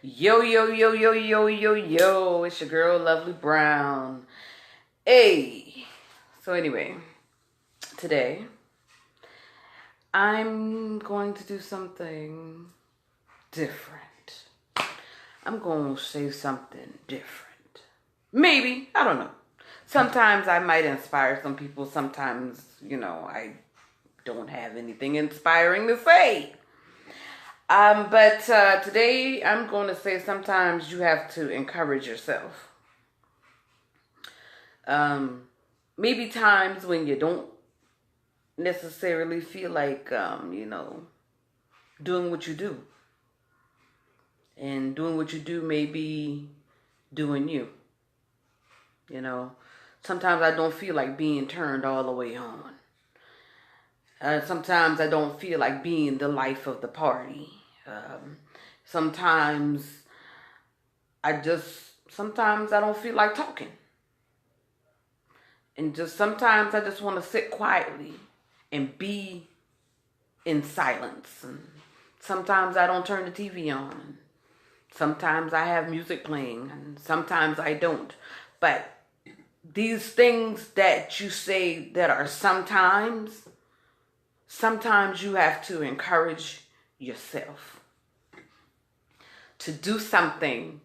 Yo, yo, yo, yo, yo, yo, yo. It's your girl, Lovely Browne. Hey. So anyway, today, I'm going to do something different. I'm going to say something different. Maybe. I don't know. Sometimes I might inspire some people. Sometimes, I don't have anything inspiring to say. But today I'm going to say sometimes you have to encourage yourself. Maybe times when you don't necessarily feel like, doing what you do. And doing what you do may be doing you. Sometimes I don't feel like being turned all the way on. Sometimes I don't feel like being the life of the party. Sometimes I don't feel like talking. And sometimes I just want to sit quietly and be in silence. And sometimes I don't turn the TV on. Sometimes I have music playing and sometimes I don't. But these things that you say that are sometimes you have to encourage yourself to do something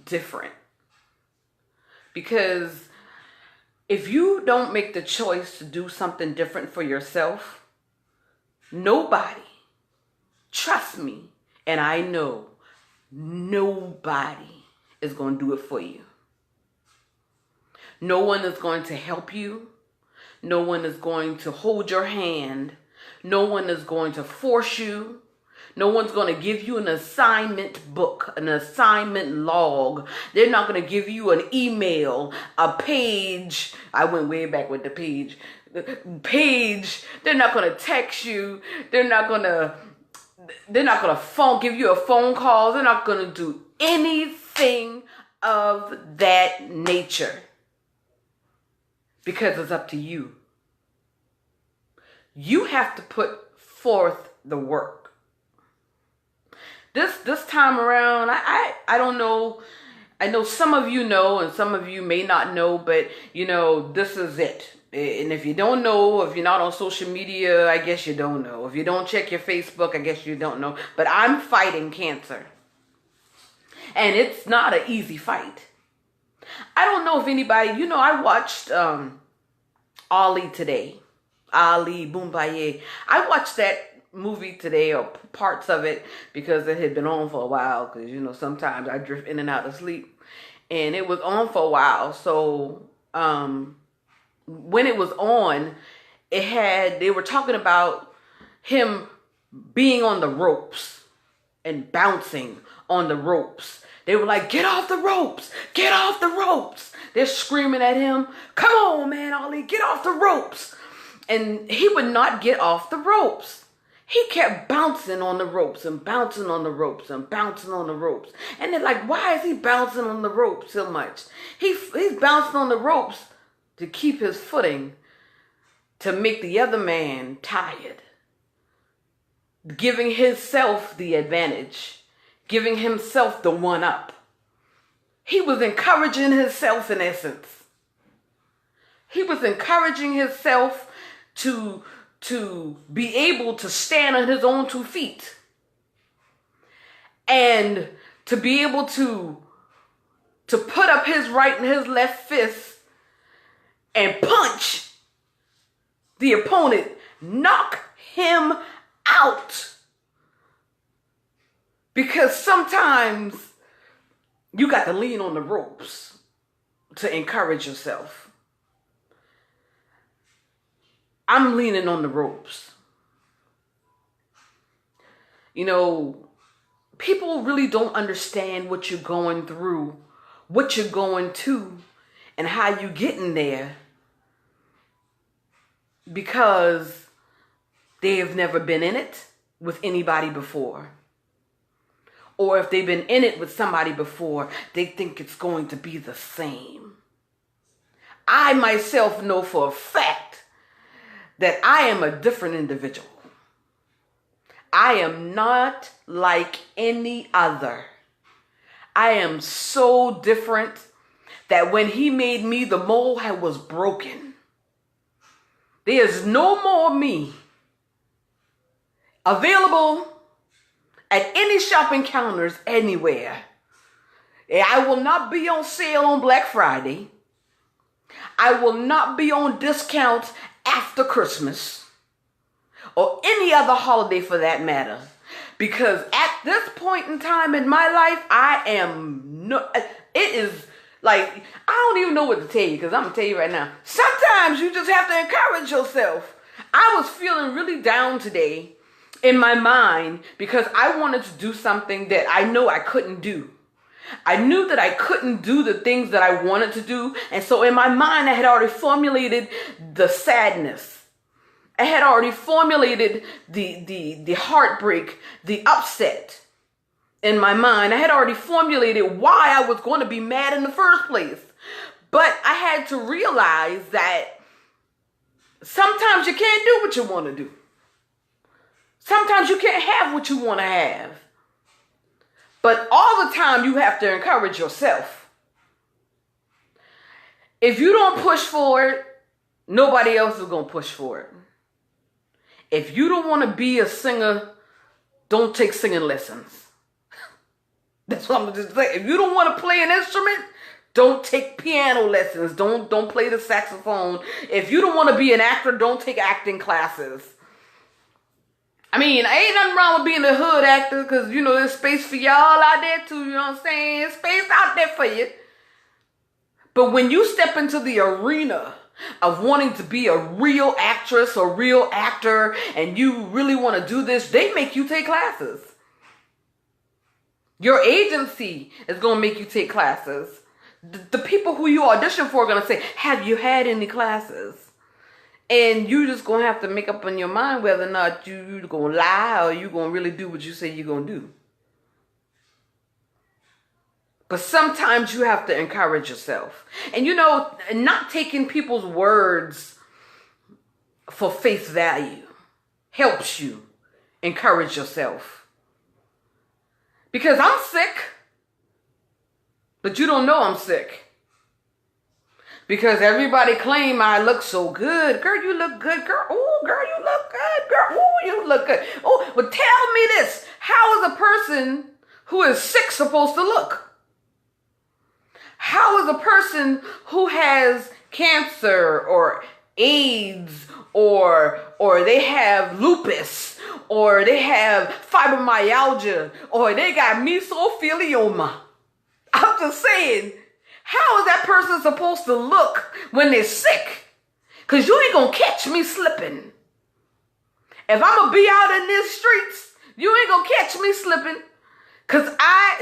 different. Because if you don't make the choice to do something different for yourself, nobody, trust me, and I know, nobody is going to do it for you. No one is going to help you. No one is going to hold your hand. No one is going to force you. No one's going to give you an assignment book, an assignment log. They're not going to give you an email, a page. I went way back with the page. They're not going to text you. They're not going to give you a phone call. They're not going to do anything of that nature. Because it's up to you. You have to put forth the work. This time around, I don't know. I know some of you know and some of you may not know, but this is it. And if you don't know, if you're not on social media, I guess you don't know. If you don't check your Facebook, I guess you don't know. But I'm fighting cancer. And it's not an easy fight. I don't know if anybody, I watched Ali today. Ali Boombaye. I watched that movie today, or parts of it, because it had been on for a while. Because, sometimes I drift in and out of sleep. And it was on for a while. So, when it was on, they were talking about him being on the ropes and bouncing on the ropes. They were like, get off the ropes, get off the ropes. They're screaming at him, come on, man, Ali, get off the ropes. And he would not get off the ropes. He kept bouncing on the ropes and bouncing on the ropes and bouncing on the ropes. And they're like, why is he bouncing on the ropes so much? He's bouncing on the ropes to keep his footing, to make the other man tired. Giving himself the advantage. Giving himself the one up. He was encouraging himself in essence. He was encouraging himself to be able to stand on his own 2 feet. And to be able to put up his right and his left fist and punch the opponent, knock him out. Because sometimes you got to lean on the ropes to encourage yourself. I'm leaning on the ropes. People really don't understand what you're going through, what you're going to, and how you're getting there, because they have never been in it with anybody before. Or if they've been in it with somebody before, they think it's going to be the same. I myself know for a fact that I am a different individual. I am not like any other. I am so different that when he made me, the mold was broken. There's no more me available at any shopping counters anywhere. I will not be on sale on Black Friday. I will not be on discount after Christmas or any other holiday for that matter. Because at this point in time in my life, it is like, I don't even know what to tell you, because I'm going to tell you right now. Sometimes you just have to encourage yourself. I was feeling really down today in my mind because I wanted to do something that I know I couldn't do. I knew that I couldn't do the things that I wanted to do. And so in my mind, I had already formulated the sadness. I had already formulated the heartbreak, the upset in my mind. I had already formulated why I was going to be mad in the first place. But I had to realize that sometimes you can't do what you want to do. Sometimes you can't have what you want to have. But all the time you have to encourage yourself. If you don't push for it, nobody else is going to push for it. If you don't want to be a singer, don't take singing lessons. That's what I'm going to just say. If you don't want to play an instrument, don't take piano lessons. Don't play the saxophone. If you don't want to be an actor, don't take acting classes. I mean, ain't nothing wrong with being a hood actor because, you know, there's space for y'all out there too, you know what I'm saying? There's space out there for you. But when you step into the arena of wanting to be a real actress or real actor and you really want to do this, they make you take classes. Your agency is going to make you take classes. The people who you audition for are going to say, have you had any classes? And you just going to have to make up in your mind whether or not you're going to lie or you're going to really do what you say you're going to do. But sometimes you have to encourage yourself. And you know, not taking people's words for face value helps you encourage yourself. Because I'm sick, but you don't know I'm sick. Because everybody claim I look so good. Girl, you look good. Girl, oh, girl, you look good. Girl, oh, you look good. Oh, but tell me this. How is a person who is sick supposed to look? How is a person who has cancer or AIDS or they have lupus or they have fibromyalgia or they got mesothelioma? I'm just saying, how is that person supposed to look when they're sick? Because you ain't going to catch me slipping. If I'm going to be out in these streets, you ain't going to catch me slipping. Because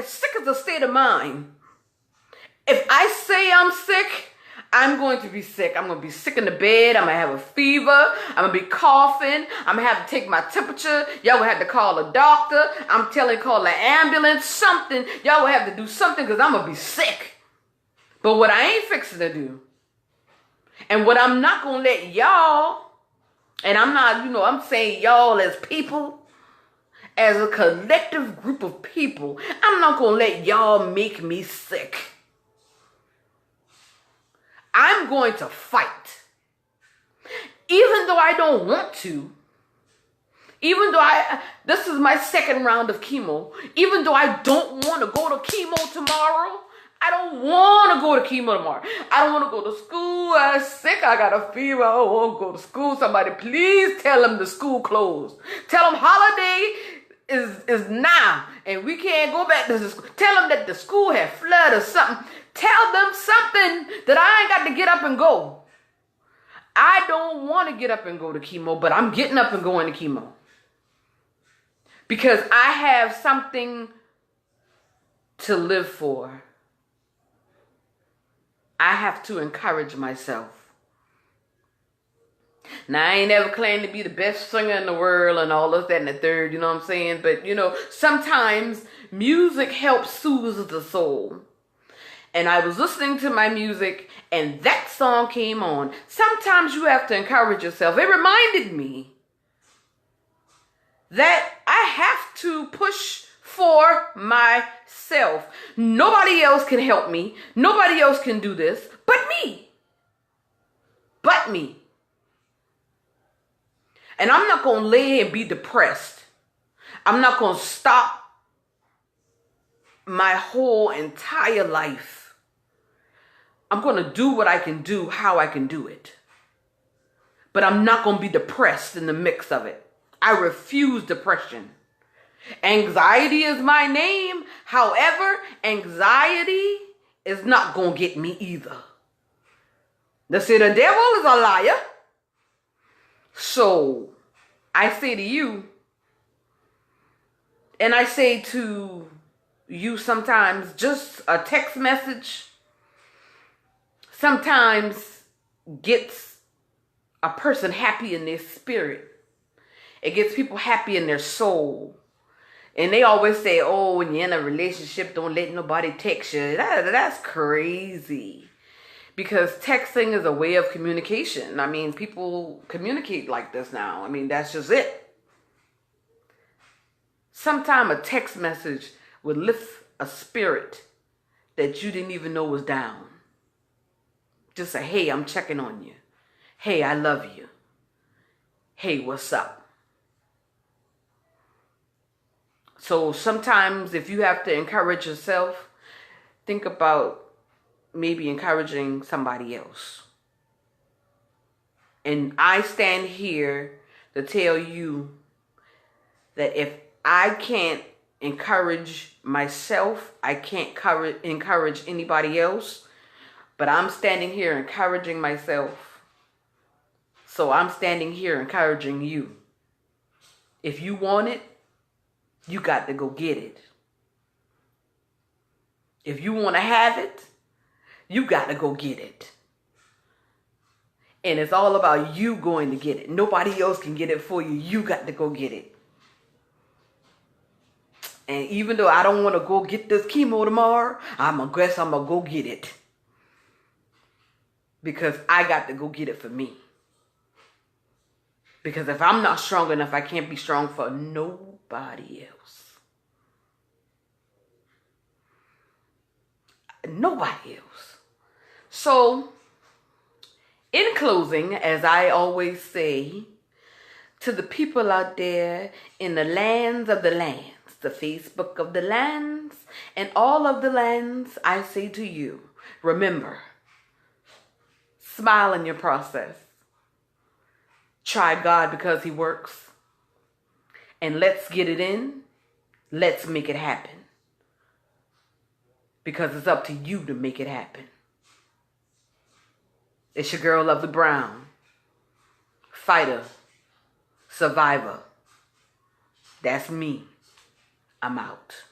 sick is a state of mind. If I say I'm sick, I'm going to be sick. I'm going to be sick in the bed. I'm going to have a fever. I'm going to be coughing. I'm going to have to take my temperature. Y'all will have to call a doctor. Call an ambulance, something. Y'all will have to do something because I'm going to be sick. But what I ain't fixing to do, and what I'm not going to let y'all, and I'm not, I'm saying y'all as people, as a collective group of people, I'm not going to let y'all make me sick. I'm going to fight. Even though I don't want to, even though this is my second round of chemo, even though I don't want to go to chemo tomorrow, I don't want to go to chemo tomorrow. I don't want to go to school. I'm sick. I got a fever. I don't want to go to school. Somebody please tell them the school closed. Tell them holiday is now and we can't go back to the school. Tell them that the school had flooded or something. Tell them something that I ain't got to get up and go. I don't want to get up and go to chemo, but I'm getting up and going to chemo. Because I have something to live for. I have to encourage myself. Now, I ain't never claimed to be the best singer in the world and all of that and the third, you know what I'm saying? But, sometimes music helps soothe the soul. And I was listening to my music and that song came on. Sometimes you have to encourage yourself. It reminded me that I have to push for myself. Nobody else can help me. Nobody else can do this but me. But me. And I'm not going to lay here and be depressed. I'm not going to stop my whole entire life. I'm going to do what I can do, how I can do it. But I'm not going to be depressed in the mix of it. I refuse depression. Anxiety is my name. However, anxiety is not going to get me either. They say the devil is a liar. So I say to you, and I say to you sometimes, just a text message sometimes gets a person happy in their spirit. It gets people happy in their soul. And they always say, oh, when you're in a relationship, don't let nobody text you. That's crazy. Because texting is a way of communication. I mean, people communicate like this now. I mean, that's just it. Sometimes a text message would lift a spirit that you didn't even know was down. Just say, hey, I'm checking on you. Hey, I love you. Hey, what's up? So sometimes if you have to encourage yourself, think about maybe encouraging somebody else. And I stand here to tell you that if I can't encourage myself, I can't encourage anybody else, but I'm standing here encouraging myself. So I'm standing here encouraging you. If you want it, you got to go get it. If you want to have it, you got to go get it. And it's all about you going to get it. Nobody else can get it for you. You got to go get it. And even though I don't want to go get this chemo tomorrow, I'm going to go get it. Because I got to go get it for me. Because if I'm not strong enough, I can't be strong for nobody else. Nobody else. So, in closing, as I always say, to the people out there in the lands of the lands, the Facebook of the lands, and all of the lands, I say to you, remember, smile in your process. Try God because He works. And let's get it in. Let's make it happen. Because it's up to you to make it happen. It's your girl, Lovely Browne. Fighter. Survivor. That's me. I'm out.